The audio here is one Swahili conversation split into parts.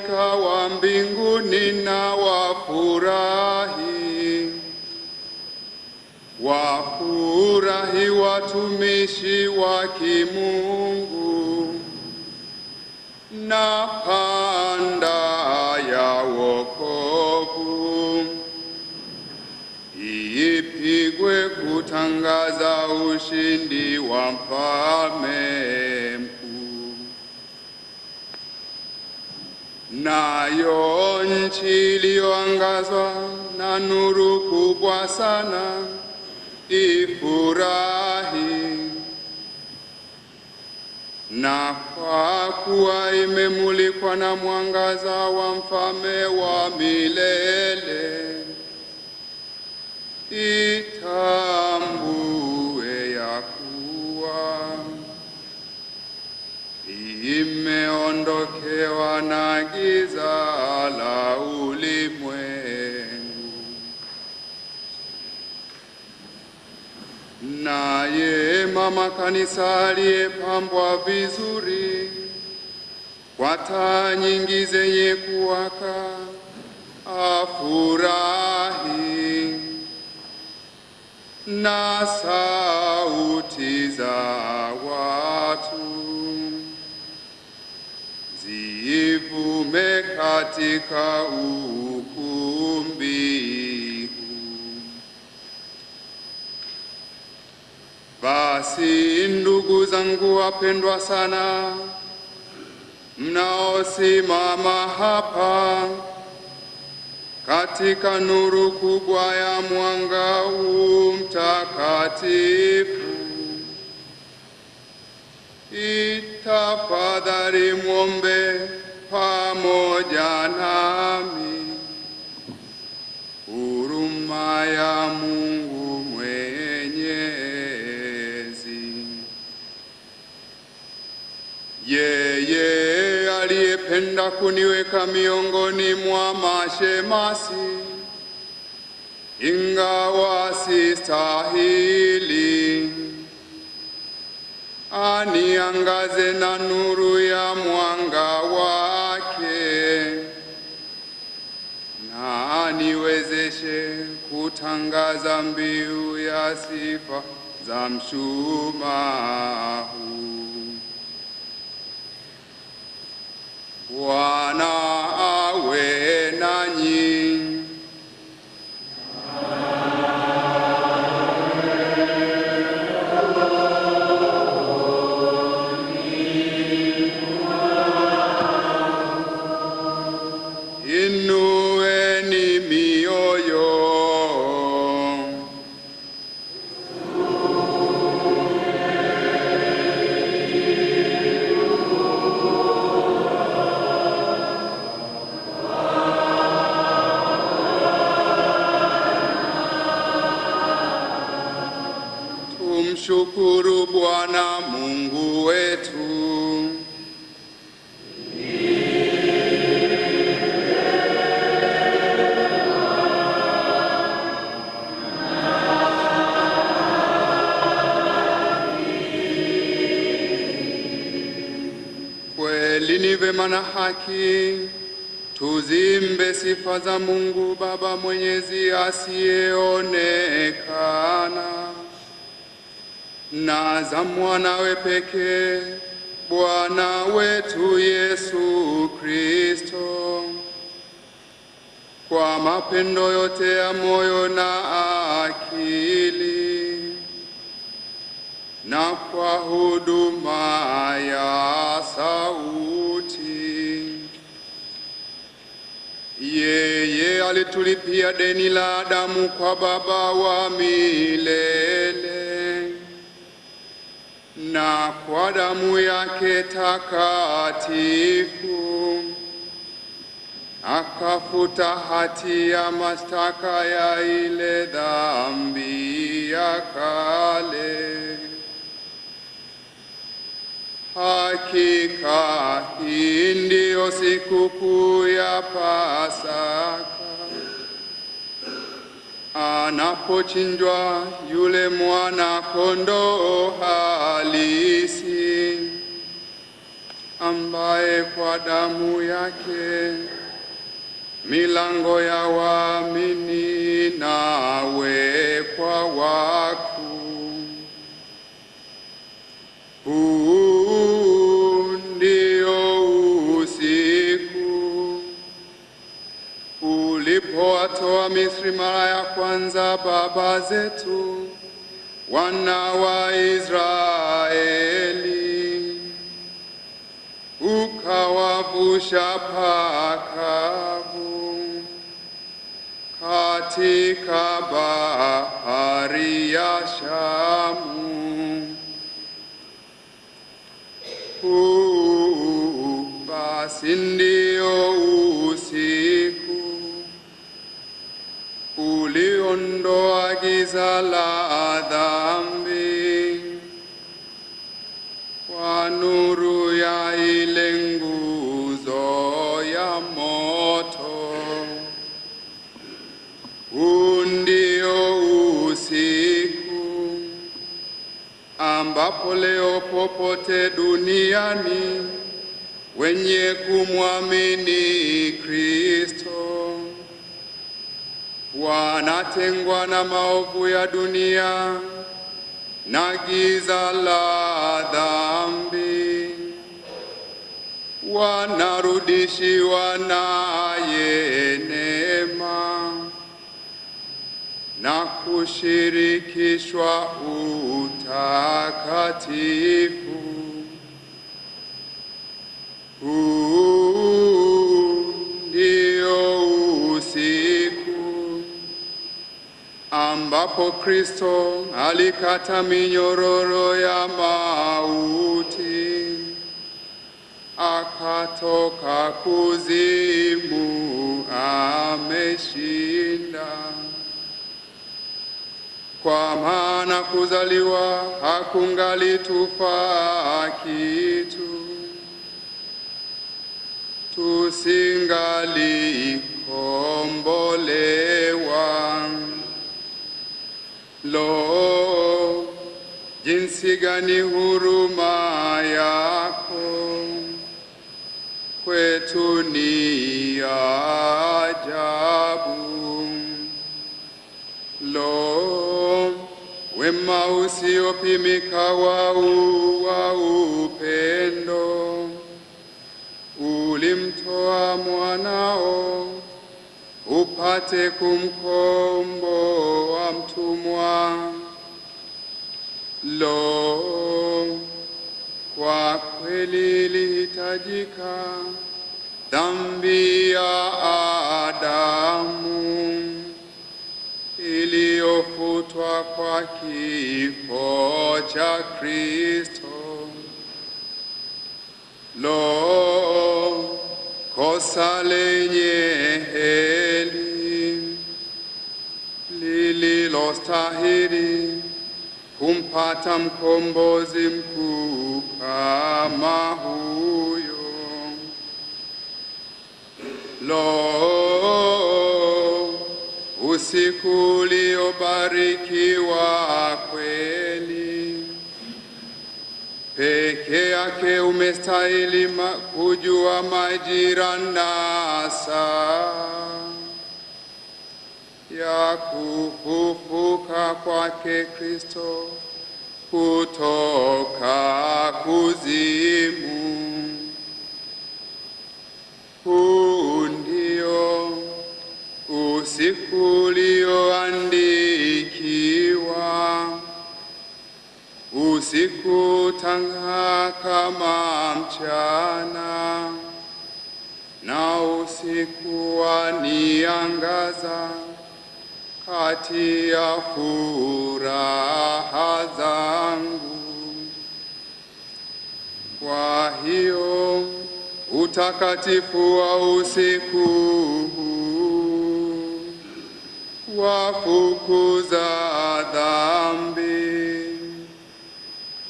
malaika wa mbinguni na wafurahi. Wafurahi watumishi wa Kimungu, na panda ya wokovu ipigwe kutangaza ushindi wa Mfalme mkuu. Nayo nchi iliyoangazwa na nuru kubwa sana ifurahi, na kwa kuwa imemulikwa na mwangaza wa Mfalme wa milele, itambue ya kuwa imeondokewa na giza la ulimwengu. Naye mama kanisa aliyepambwa vizuri kwa taa nyingi zenye kuwaka afurahi, na sauti za watu zivume katika ukumbi huu. Basi ndugu zangu wapendwa sana, mnaosimama hapa katika nuru kubwa ya mwanga huu mtakatifu, itafadhali muombe pamoja nami huruma ya Mungu Mwenyezi. Yeye aliyependa kuniweka miongoni mwa mashemasi, ingawa sistahili, aniangaze na nuru ya mwanga wake, na aniwezeshe kutangaza mbiu ya sifa za mshumaa huu. Bwana awe nanyi. Inueni mioyo. Tumshukuru Bwana Mungu wetu. Kweli ni vema na haki tuzimbe sifa za Mungu Baba Mwenyezi asiyeonekana, na za mwanawe pekee Bwana wetu Yesu Kristo, kwa mapendo yote ya moyo na akili, na kwa huduma ya sauti. Yeye alitulipia deni la damu kwa Baba wa milele, na kwa damu yake takatifu akafuta hati ya mashtaka ya ile dhambi ya kale. Hakika hii ndiyo sikukuu ya Pasaka, anapochinjwa yule mwana kondoo halisi. ambaye kwa damu yake milango ya waamini nawekwa wakfu. Huu ndio usiku ulipowatoa Misri mara ya kwanza baba zetu, wana wa Israeli, ukawavusha pakavu katika bahari ya Shamu. Basi ndio usiku uliondoa giza la dhambi kwa nuru ya ile nguzo ya moto. Huu ndio usiku ambapo leo popote duniani wenye kumwamini Kristo wanatengwa na maovu ya dunia na giza la dhambi, wanarudishiwa naye neema na kushirikishwa utakatifu. Huu ndio usiku ambapo Kristo alikata minyororo ya mauti, akatoka kuzimu ameshinda. Kwa maana kuzaliwa hakungali-tufaa kitu, tusingali-kombolewa. Lo, jinsi gani huruma yako kwetu ni ajabu! Lo, wema usiopimika wa upendo ulimtoa mwanao upate kumkomboa mtumwa. Lo, kwa kweli ilihitajika dhambi ya Adamu iliyofutwa kwa kifo cha Kristo. Lo, kosa lenye heri lililostahili kumpata mkombozi mkuu kama huyo. Lo, usiku uliobarikiwa kweli! Peke yake umestahili kujua majira na saa ya kufufuka kwake Kristo kutoka kuzimu. Huu ndio usiku ulioandikiwa, usiku tang'aa kama mchana, na usiku waniangaza kati ya furaha zangu. Kwa hiyo utakatifu wa usiku huu wafukuza dhambi,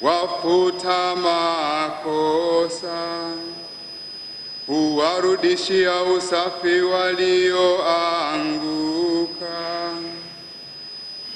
wafuta makosa, huwarudishia usafi walioanguka,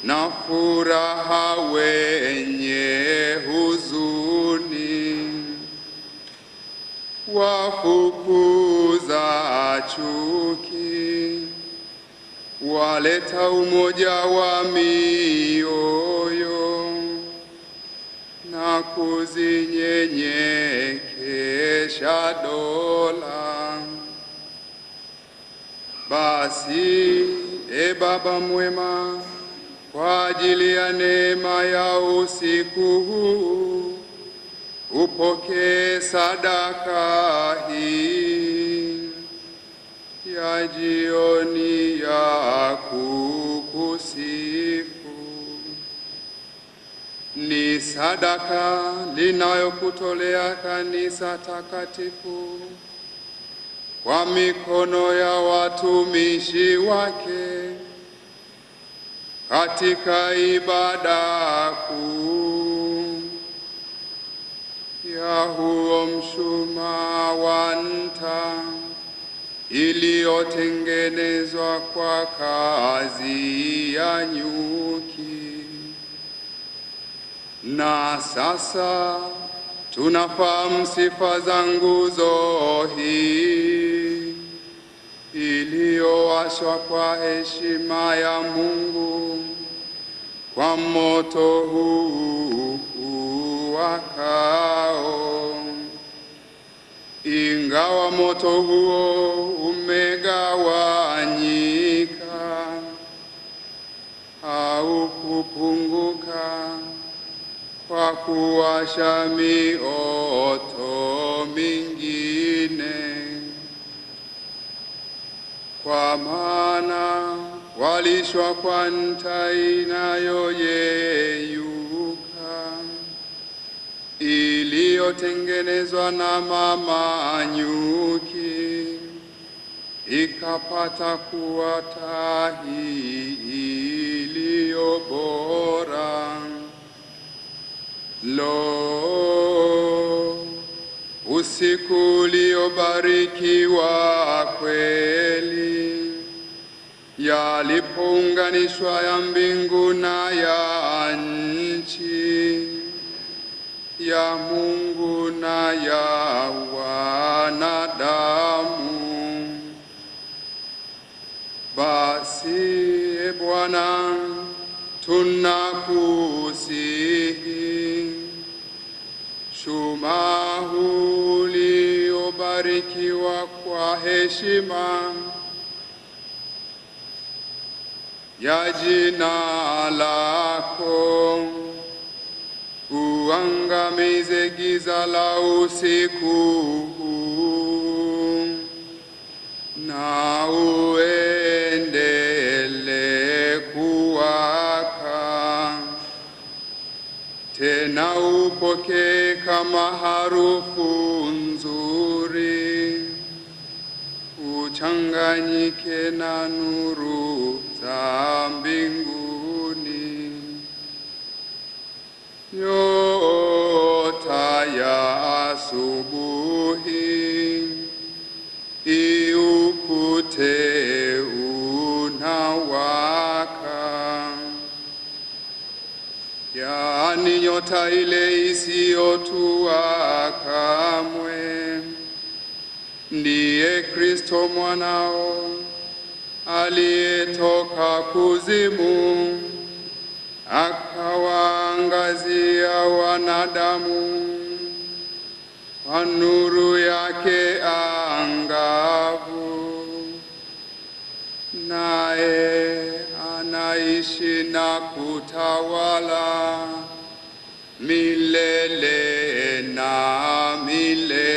na furaha wenye huzuni. wafukuza chuki, waleta umoja wa mioyo na kuzinyenyekesha dola. Basi, Baba mwema, kwa ajili ya neema ya usiku huu, upokee sadaka hii ya jioni ya kukusifu. Ni sadaka linayokutolea kanisa takatifu kwa mikono ya watumishi wake katika ibada kuu ya huo mshumaa wa nta iliyotengenezwa kwa kazi ya nyuki. Na sasa tunafahamu sifa za nguzo hii iliyowashwa kwa heshima ya Mungu kwa moto huu uwakao. Ingawa moto huo umegawanyika au kupunguka kwa kuwasha mioto mingine, kwa maana walishwa kwa nta inayoyeyuka iliyotengenezwa na mama nyuki, ikapata kuwa tahi iliyo bora. Lo, usiku uliobarikiwa kweli, yalipounganishwa ya mbingu na ya nchi, ya Mungu na ya wanadamu. Basi, Bwana, tunakusihi, mshumaa huu uliobarikiwa kwa heshima ya jina lako, uangamize giza la usiku huu na uendelee kuwaka. Tena upokee kama harufu nzuri, uchanganyike na nuru za mbinguni. Nyota ya asubuhi iukute unawaka, yaani nyota ile isiyotua kamwe. Ndiye Kristo mwanao aliyetoka kuzimu, akawaangazia wanadamu kwa nuru yake angavu. Naye anaishi na kutawala milele na milele.